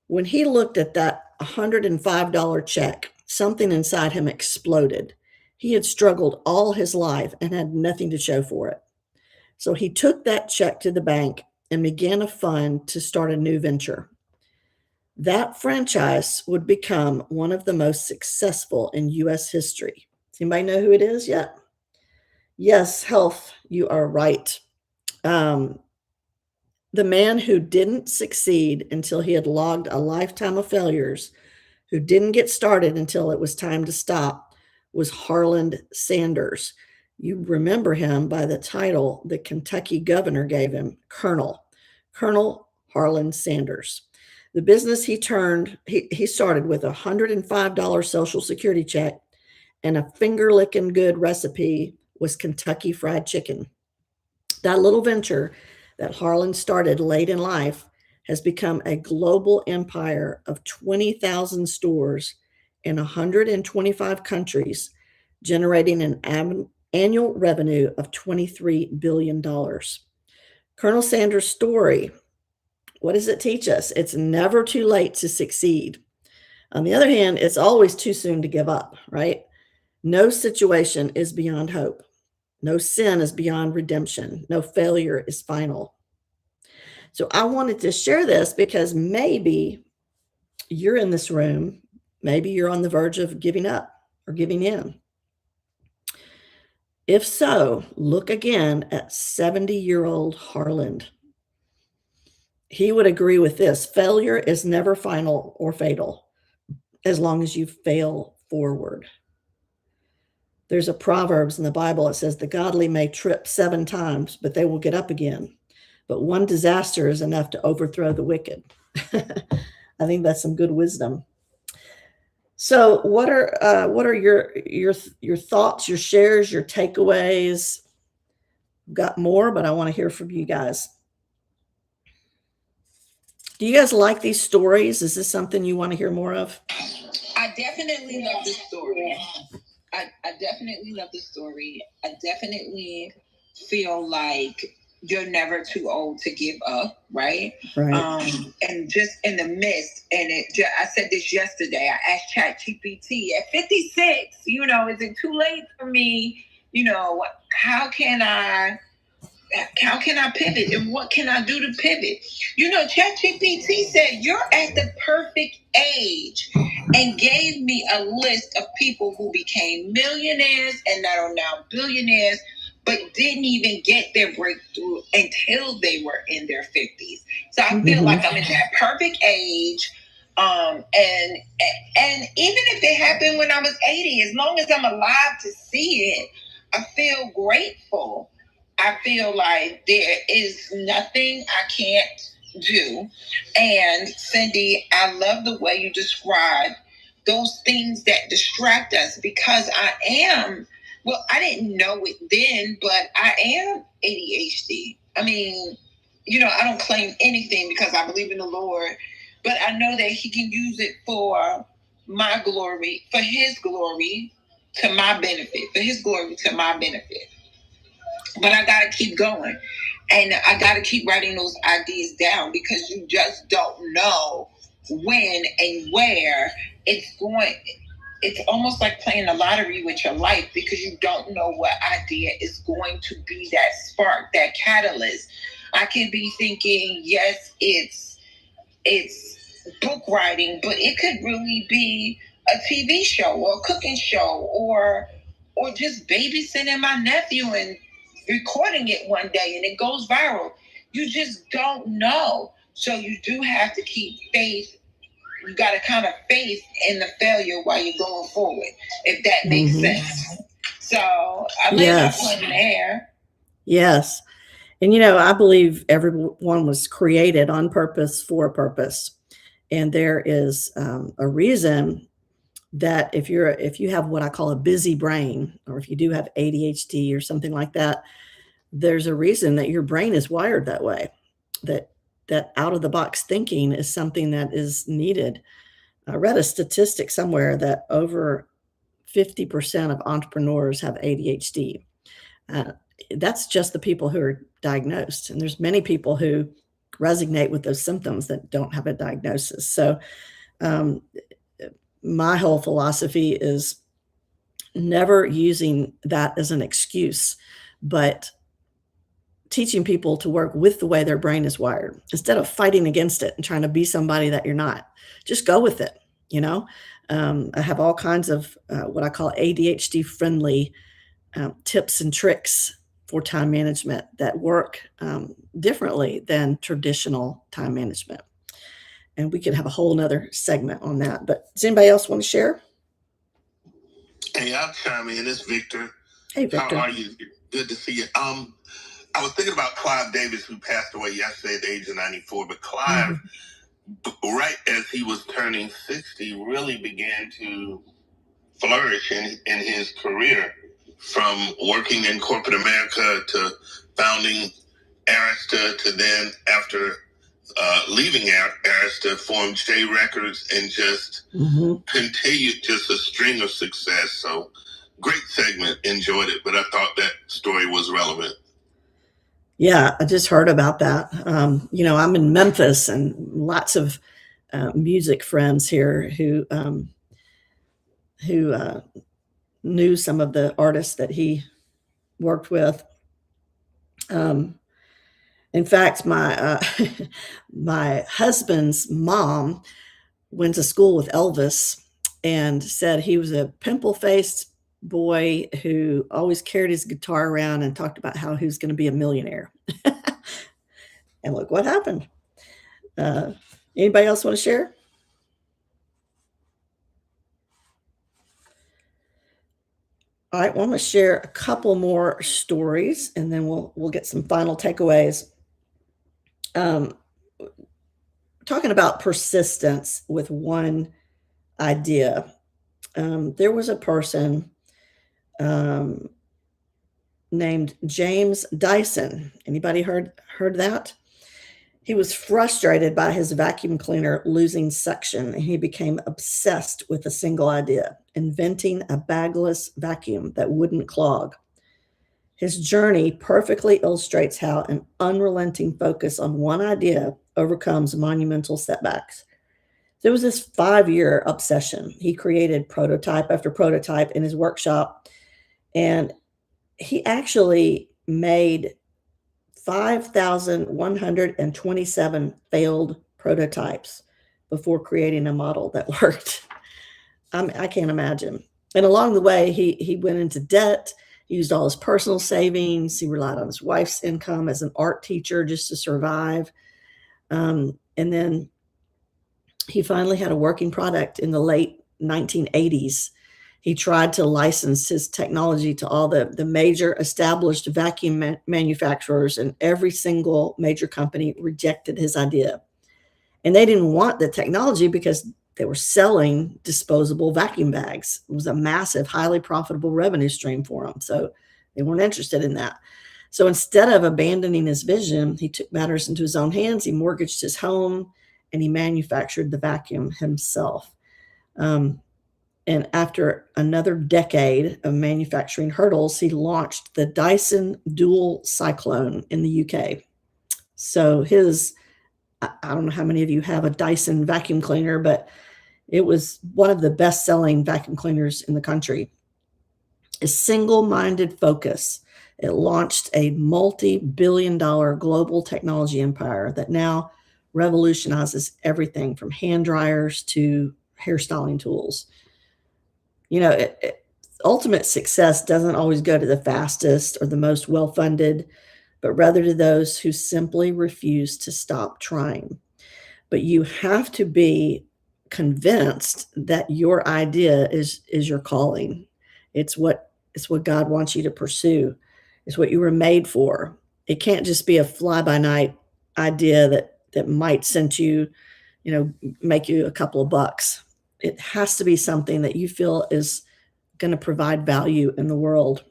When he looked at that $105 check, something inside him exploded. He had struggled all his life and had nothing to show for it. So he took that check to the bank and began a fund to start a new venture. That franchise would become one of the most successful in U.S. history. Does anybody know who it is yet? Yes, Health, you are right. The man who didn't succeed until he had logged a lifetime of failures, who didn't get started until it was time to stop, was Harland Sanders. You remember him by the title the Kentucky governor gave him, Colonel Harland Sanders. The business he started with a $105 Social Security check and a finger-licking good recipe was Kentucky Fried Chicken. That little venture that Harland started late in life has become a global empire of 20,000 stores in 125 countries, generating an annual revenue of $23 billion. Colonel Sanders' story, what does it teach us? It's never too late to succeed. On the other hand, it's always too soon to give up, right? No situation is beyond hope. No sin is beyond redemption. No failure is final. So I wanted to share this because maybe you're in this room. Maybe you're on the verge of giving up or giving in. If so, look again at 70-year-old Harland. He would agree with this. Failure is never final or fatal as long as you fail forward. There's a Proverbs in the Bible. It says, the godly may trip 7 times, but they will get up again. But one disaster is enough to overthrow the wicked. I think that's some good wisdom. So what are your thoughts, your shares, your takeaways? I've got more, but I want to hear from you guys. Do you guys like these stories? Is this something you want to hear more of? I definitely love the story. I definitely love the story. I definitely feel like you're never too old to give up, right? Right. And just in the midst, and I said this yesterday, I asked ChatGPT at 56, is it too late for me? How can I pivot, and what can I do to pivot? ChatGPT said, you're at the perfect age, and gave me a list of people who became millionaires and that are now billionaires, but didn't even get their breakthrough until they were in their 50s. So I feel like I'm in that perfect age. And even if it happened when I was 80, as long as I'm alive to see it, I feel grateful. I feel like there is nothing I can't do. And Cindy, I love the way you describe those things that distract us, because I didn't know it then, but I am ADHD. I mean, I don't claim anything because I believe in the Lord, but I know that he can use it for my glory, for his glory to my benefit, for his glory to my benefit. But I got to keep going, and I got to keep writing those ideas down, because you just don't know when and where it's going. It's almost like playing the lottery with your life, because you don't know what idea is going to be that spark, that catalyst. I can be thinking, yes, it's book writing, but it could really be a TV show or a cooking show, or just babysitting my nephew and recording it one day and it goes viral. You just don't know. So you do have to keep faith. You got to kind of faith in the failure while you're going forward, if that makes sense. So I laid my point in the air. Yes. And, I believe everyone was created on purpose for a purpose. And there is a reason that if you have what I call a busy brain, or if you do have ADHD or something like that, there's a reason that your brain is wired that way, that out of the box thinking is something that is needed. I read a statistic somewhere that over 50% of entrepreneurs have ADHD. That's just the people who are diagnosed. And there's many people who resonate with those symptoms that don't have a diagnosis. So my whole philosophy is never using that as an excuse, but teaching people to work with the way their brain is wired instead of fighting against it and trying to be somebody that you're not. Just go with it. I have all kinds of what I call ADHD friendly tips and tricks for time management that work differently than traditional time management. And we could have a whole nother segment on that. But does anybody else want to share? Hey, I'll chime in. It's Victor. Hey, Victor. How are you? Good to see you. I was thinking about Clive Davis, who passed away yesterday at the age of 94. But Clive, right as he was turning 60, really began to flourish in his career, from working in corporate America to founding Arista, to then after leaving Arista, formed J Records, and just continued just a string of success. So great segment, enjoyed it, but I thought that story was relevant. Yeah, I just heard about that. I'm in Memphis, and lots of music friends here who knew some of the artists that he worked with. In fact, my my husband's mom went to school with Elvis and said he was a pimple-faced boy who always carried his guitar around and talked about how he was going to be a millionaire. And look what happened. Anybody else want to share? All right, well, I'm going to share a couple more stories, and then we'll get some final takeaways. Talking about persistence with one idea. There was a person named James Dyson. Anybody heard that? He was frustrated by his vacuum cleaner losing suction, and he became obsessed with a single idea: inventing a bagless vacuum that wouldn't clog. His journey perfectly illustrates how an unrelenting focus on one idea overcomes monumental setbacks. There was this 5-year obsession. He created prototype after prototype in his workshop, and he actually made 5,127 failed prototypes before creating a model that worked. I can't imagine. And along the way, he went into debt. He used all his personal savings. He relied on his wife's income as an art teacher just to survive. And then he finally had a working product in the late 1980s. He tried to license his technology to all the major established vacuum manufacturers, and every single major company rejected his idea. And they didn't want the technology because they were selling disposable vacuum bags. It was a massive, highly profitable revenue stream for them. So they weren't interested in that. So instead of abandoning his vision, he took matters into his own hands. He mortgaged his home, and he manufactured the vacuum himself. And after another decade of manufacturing hurdles, he launched the Dyson Dual Cyclone in the UK. So I don't know how many of you have a Dyson vacuum cleaner, but it was one of the best-selling vacuum cleaners in the country. A single-minded focus. It launched a multi-billion-dollar global technology empire that now revolutionizes everything from hand dryers to hairstyling tools. You know, ultimate success doesn't always go to the fastest or the most well-funded, but rather to those who simply refuse to stop trying. But you have to be convinced that your idea is your calling. It's what God wants you to pursue. It's what you were made for. It can't just be a fly-by-night idea that might send you, make you a couple of bucks. It has to be something that you feel is going to provide value in the world.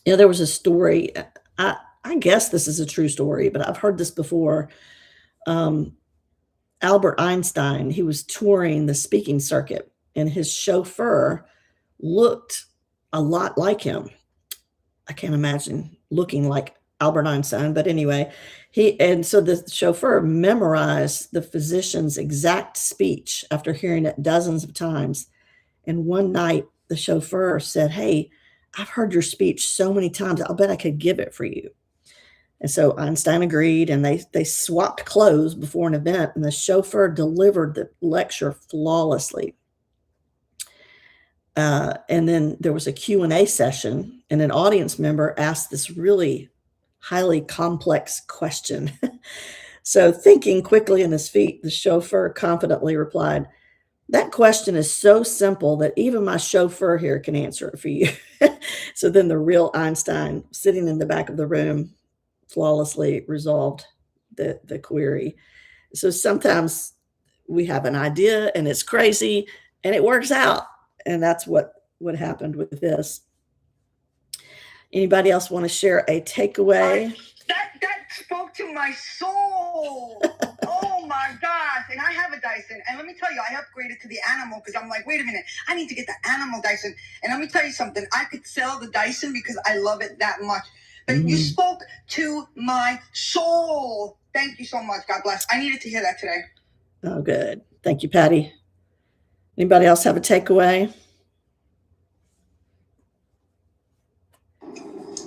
There was a story, I guess this is a true story, but I've heard this before. Albert Einstein, he was touring the speaking circuit, and his chauffeur looked a lot like him. I can't imagine looking like Albert Einstein, but anyway, so the chauffeur memorized the physician's exact speech after hearing it dozens of times. And one night the chauffeur said, "Hey, I've heard your speech so many times, I'll bet I could give it for you." And so Einstein agreed, and they swapped clothes before an event, and the chauffeur delivered the lecture flawlessly. And then there was a Q&A session, and an audience member asked this really highly complex question. So thinking quickly on his feet, the chauffeur confidently replied, "That question is so simple that even my chauffeur here can answer it for you." So then the real Einstein, sitting in the back of the room, flawlessly resolved the query. So sometimes we have an idea and it's crazy and it works out. And that's what happened with this. Anybody else want to share a takeaway? That spoke to my soul. Oh my gosh. And I have a Dyson. And let me tell you, I upgraded to the animal because I'm like, wait a minute, I need to get the animal Dyson. And let me tell you something. I could sell the Dyson because I love it that much. But you spoke to my soul. Thank you so much. God bless. I needed to hear that today. Oh, good. Thank you, Patty. Anybody else have a takeaway?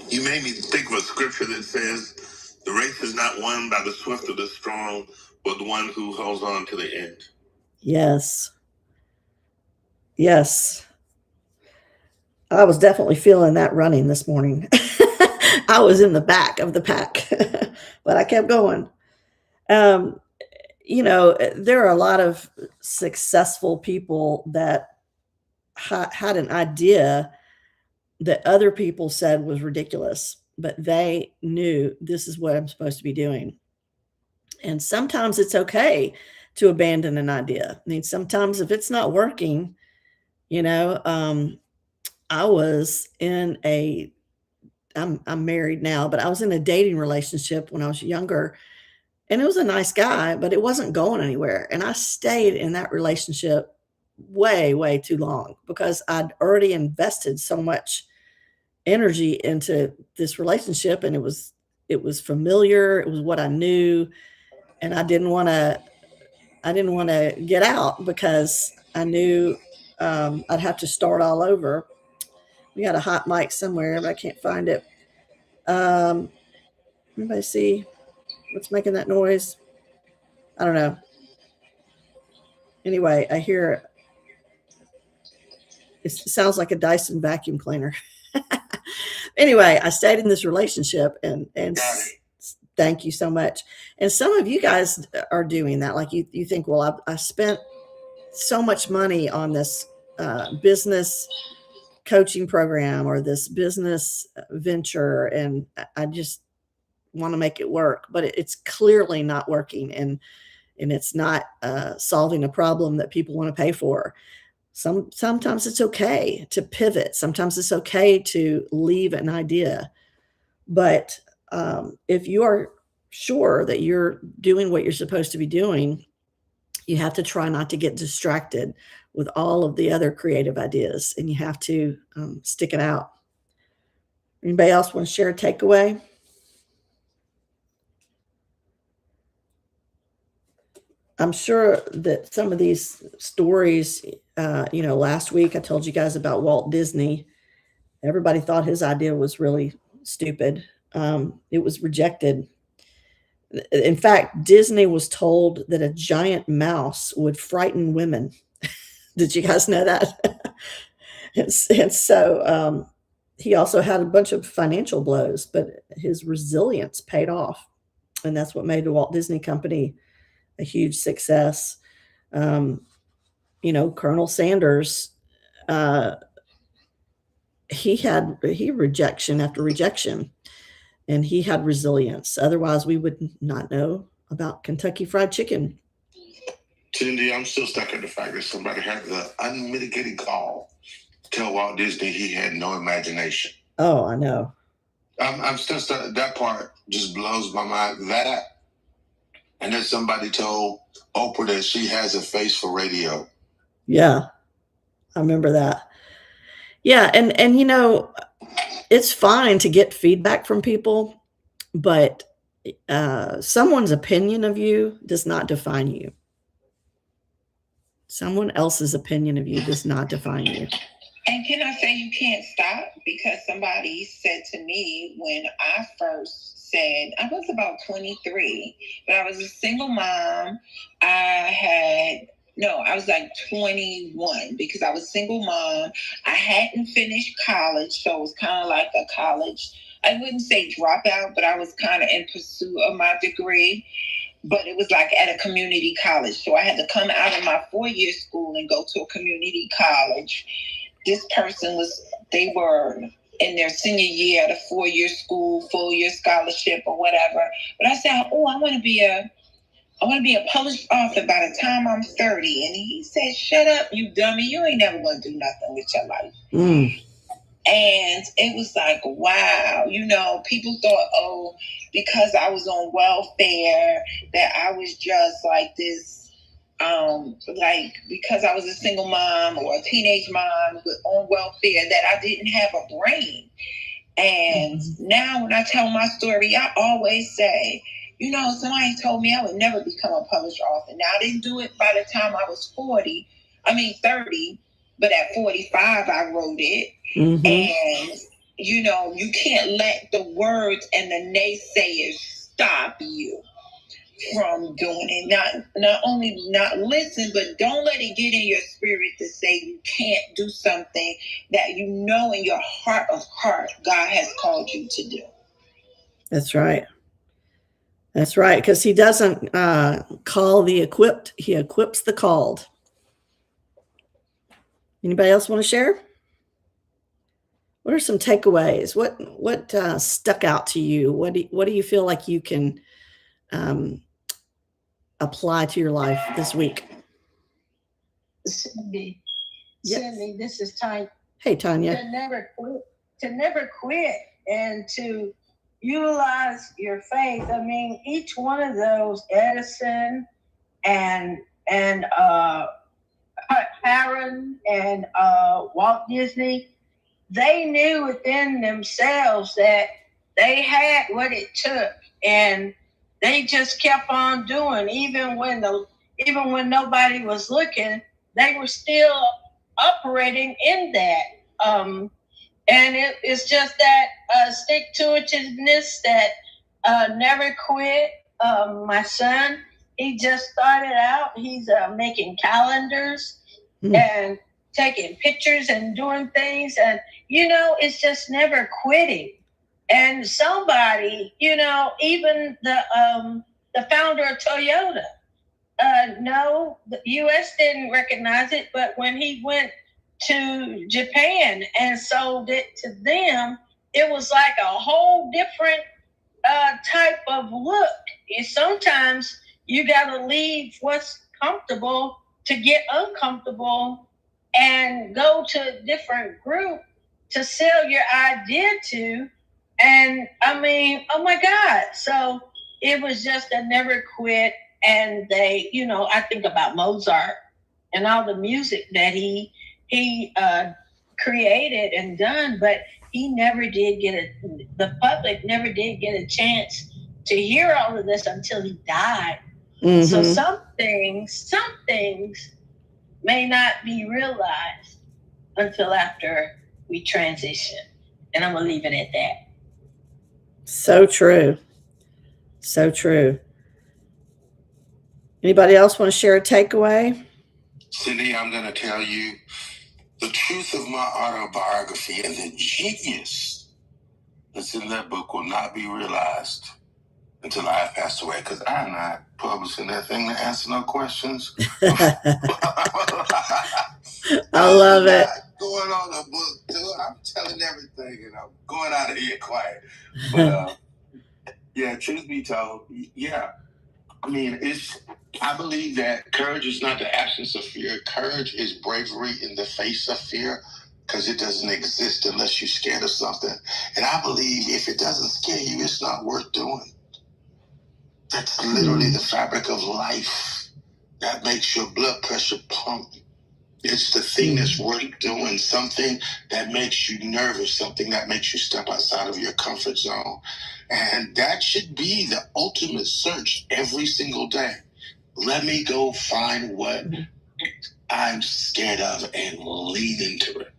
You made me think of a scripture that says, "The race is not won by the swift or the strong, but the one who holds on to the end." Yes. Yes. I was definitely feeling that running this morning. I was in the back of the pack, but I kept going. Um, there are a lot of successful people that had an idea that other people said was ridiculous, but they knew this is what I'm supposed to be doing. And sometimes it's okay to abandon an idea. I mean, sometimes if it's not working, I was in I'm married now, but I was in a dating relationship when I was younger, and it was a nice guy, but it wasn't going anywhere. And I stayed in that relationship way, way too long because I'd already invested so much energy into this relationship, and it was familiar. It was what I knew, and I didn't want to get out because I knew I'd have to start all over. We got a hot mic somewhere, but I can't find it. Everybody see what's making that noise? I don't know. Anyway, I hear it sounds like a Dyson vacuum cleaner. Anyway, I stayed in this relationship and thank you so much. And some of you guys are doing that. Like you think, well, I spent so much money on this business coaching program or this business venture, and I just want to make it work, but it's clearly not working, and it's not solving a problem that people want to pay for. Sometimes it's okay to pivot. Sometimes it's okay to leave an idea. But if you are sure that you're doing what you're supposed to be doing, you have to try not to get distracted with all of the other creative ideas, and you have to stick it out. Anybody else want to share a takeaway? I'm sure that some of these stories, last week I told you guys about Walt Disney. Everybody thought his idea was really stupid. It was rejected. In fact, Disney was told that a giant mouse would frighten women. Did you guys know that? and so he also had a bunch of financial blows, but his resilience paid off. And that's what made the Walt Disney Company a huge success. Colonel Sanders, he rejection after rejection, and he had resilience. Otherwise, we would not know about Kentucky Fried Chicken. Cindy, I'm still stuck on the fact that somebody had the unmitigated gall to tell Walt Disney he had no imagination. Oh, I know. I'm still stuck. That part just blows my mind. That, and then somebody told Oprah that she has a face for radio. Yeah, I remember that. Yeah, and it's fine to get feedback from people, but someone's opinion of you does not define you. Someone else's opinion of you does not define you. And can I say you can't stop? Because somebody said to me when I first said, I was about 23, but I was a single mom. I was like 21 because I was a single mom. I hadn't finished college, so it was kind of like a college, I wouldn't say dropout, but I was kind of in pursuit of my degree. But it was like at a community college. So I had to come out of my 4-year school and go to a community college. This person they were in their senior year at a 4-year school, full-year scholarship or whatever. But I said, I want to be a published author by the time I'm 30. And he said, shut up, you dummy. You ain't never going to do nothing with your life. And it was like, wow, people thought, because I was on welfare, that I was just like this, because I was a single mom or a teenage mom on welfare, that I didn't have a brain. And now when I tell my story, I always say, somebody told me I would never become a published author. Now, I didn't do it by the time I was 30, but at 45, I wrote it. Mm-hmm. And, you can't let the words and the naysayers stop you from doing it. Not only not listen, but don't let it get in your spirit to say you can't do something that you know in your heart of heart God has called you to do. That's right. That's right. Because he doesn't call the equipped, he equips the called. Anybody else want to share? What are some takeaways? What stuck out to you? What do you feel like you can apply to your life this week? Cindy, Yes. Cindy, this is Tanya. Hey, Tanya. To never quit and to utilize your faith. I mean, each one of those, Edison and Aaron and Walt Disney, they knew within themselves that they had what it took, and they just kept on doing. Even when nobody was looking, they were still operating in that. And it's just that stick-to-itiveness that never quit. My son, he just started out. He's making calendars and taking pictures and doing things. And, it's just never quitting. And somebody, even the founder of Toyota, no, the U.S. didn't recognize it, but when he went to Japan and sold it to them, it was like a whole different type of look. And sometimes you got to leave what's comfortable to get uncomfortable and go to a different group to sell your idea to. And I mean, oh my God. So it was just a never quit. And they, I think about Mozart and all the music that he created and done, but he never did the public never did get a chance to hear all of this until he died. Mm-hmm. So some things may not be realized until after we transition. And I'm going to leave it at that. So true. So true. Anybody else want to share a takeaway? Cindy, I'm going to tell you the truth of my autobiography, and the genius that's in that book will not be realized until I have passed away, because I'm not publishing that thing to answer no questions. I love it. Going on a book tour, I'm telling everything, and I'm going out of here quiet. But yeah, truth be told, yeah. I mean, I believe that courage is not the absence of fear. Courage is bravery in the face of fear, because it doesn't exist unless you're scared of something. And I believe if it doesn't scare you, it's not worth doing. That's literally the fabric of life that makes your blood pressure pump. It's the thing that's worth doing, something that makes you nervous, something that makes you step outside of your comfort zone. And that should be the ultimate search every single day. Let me go find what I'm scared of and lean into it.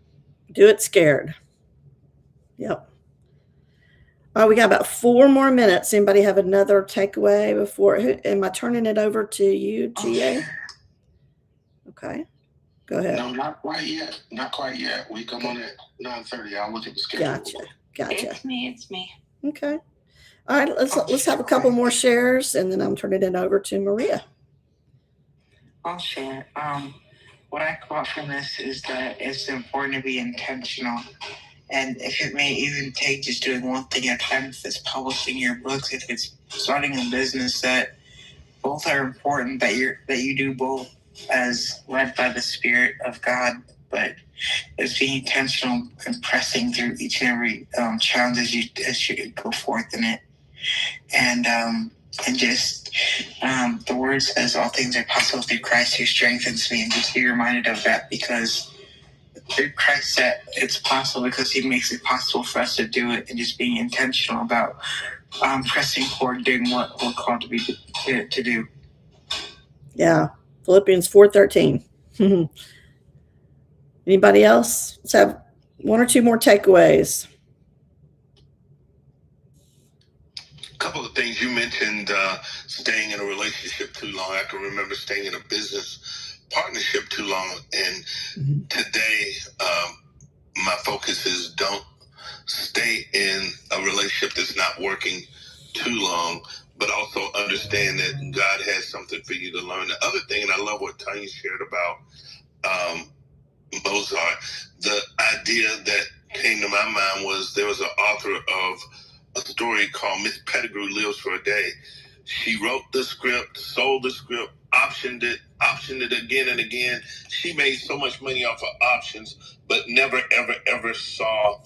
Do it scared. Yep. All right, we got about 4 more minutes. Anybody have another takeaway before? Am I turning it over to you, GA? Okay. Go ahead. No, not quite yet. Not quite yet. We come on at 9:30. I wasn't scheduled. Gotcha. It's me. Okay. All right, let's have a couple more shares, and then I'm turning it over to Maria. I'll share. What I caught from this is that it's important to be intentional. And if it may even take just doing one thing at a time, if it's publishing your books, if it's starting a business, that both are important, that you do both as led by the Spirit of God, but it's being intentional and pressing through each and every challenge as you go forth in it. And just the word says all things are possible through Christ who strengthens me, and just be reminded of that, because through Christ that it's possible, because he makes it possible for us to do it, and just being intentional about pressing forward, doing what we're called to do. Yeah. Philippians 4:13. Anybody else? Let's have 1 or 2 more takeaways. couple of things you mentioned, staying in a relationship too long. I can remember staying in a business partnership too long. And today, my focus is don't stay in a relationship that's not working too long, but also understand that God has something for you to learn. The other thing, and I love what Tanya shared about Mozart, the idea that came to my mind was there was an author of a story called Miss Pettigrew Lives for a Day. She wrote the script, sold the script, optioned it again and again. She made so much money off of options, but never, ever, ever saw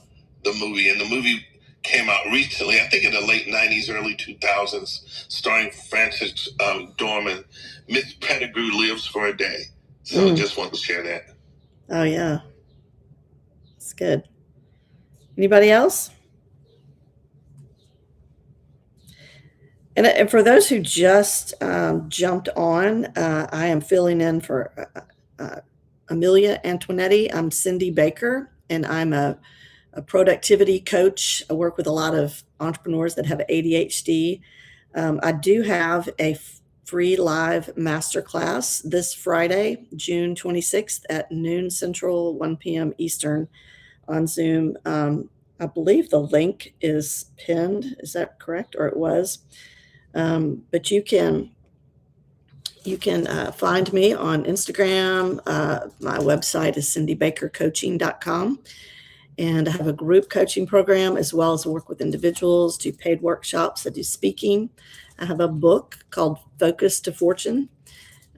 the movie. And the movie came out recently, I think in the late 90s, early 2000s, starring Frances Dorman. Miss Pettigrew Lives for a Day. So just wanted to share that. Oh, yeah. That's good. Anybody else? And for those who just jumped on, I am filling in for Amelia Antonetti. I'm Cindy Baker, and I'm a productivity coach. I work with a lot of entrepreneurs that have ADHD. I do have a free live masterclass this Friday, June 26th at noon Central, 1 p.m. Eastern on Zoom. I believe the link is pinned. Is that correct? Or it was? But you can find me on Instagram. My website is cindybakercoaching.com. And I have a group coaching program as well as work with individuals, do paid workshops, I do speaking. I have a book called Focus to Fortune,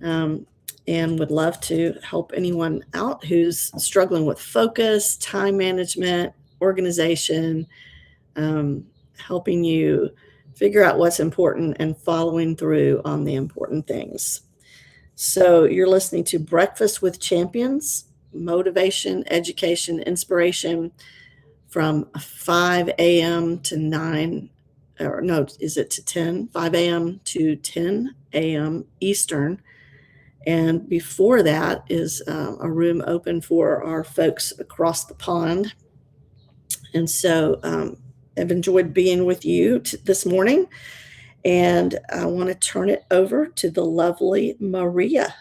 and would love to help anyone out who's struggling with focus, time management, organization, helping you figure out what's important and following through on the important things. So you're listening to Breakfast with Champions, motivation, education, inspiration from 5 a.m. to 9, or no, is it to 10? 5 a.m. to 10 a.m. Eastern. And before that is a room open for our folks across the pond. And so I've enjoyed being with you this morning. And I want to turn it over to the lovely Maria.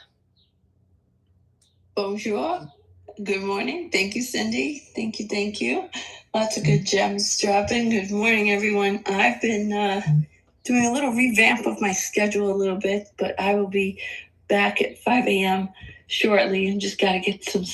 Bonjour. Good morning. Thank you, Cindy. Thank you. Lots of good gems dropping. Good morning, everyone. I've been doing a little revamp of my schedule a little bit, but I will be back at 5 a.m. shortly and just got to get some